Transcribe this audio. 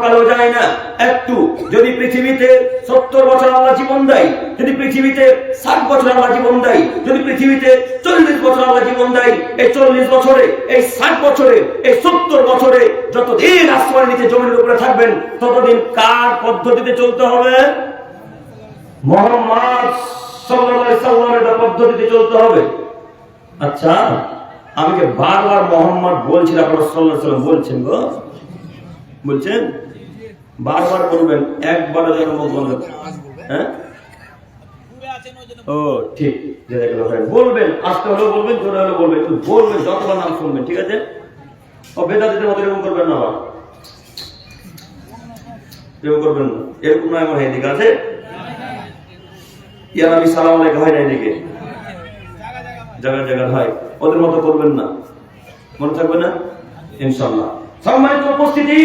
পরকালেও যায় না। একটু যদি পৃথিবীতে 70 বছর আল্লাহ জীবন দেয়, যদি পৃথিবীতে 60 বছর আল্লাহ জীবন দেয়, যদি পৃথিবীতে 40 বছর আল্লাহ জীবন দেয়, এই 40 বছরে, এই 60 বছরে, এই 70 বছরে যতদিন আসমানের নিচে জমির উপরে থাকবেন, ততদিন কার পদ্ধতিতে চলতে হবে? মুহাম্মদ সাল্লাল্লাহু আলাইহি সাল্লামের পদ্ধতিতে চলতে হবে। আচ্ছা, আমি যে বারবার মোহাম্মদ বলছি, আপনারা সাল্লাল্লাহু আলাইহি সাল্লাম বলছেন গো, বলছেন বারবার বলবেন, একবার যেন মুখ বন্ধ। হ্যাঁ, ও ঠিক, বলবেন, আস্তে হলেও বলবেন, জোরে হলেও বলবেন, একটু বলবেন, যতবার নাম শুনবেন, ঠিক আছে? ও বেদাতীদের মতো এরকম করবেন না, আবার এরকম করবেন না, এরকম নয়। আমার এদিকে আছে ইয়া নবী সালাম আলাইকুম হয় না, এদিকে জায়গা জায়গা হয়, ওদের মতো করবেন না, মনে থাকবে না ইনশাআল্লাহ। সম্মানিত উপস্থিতি,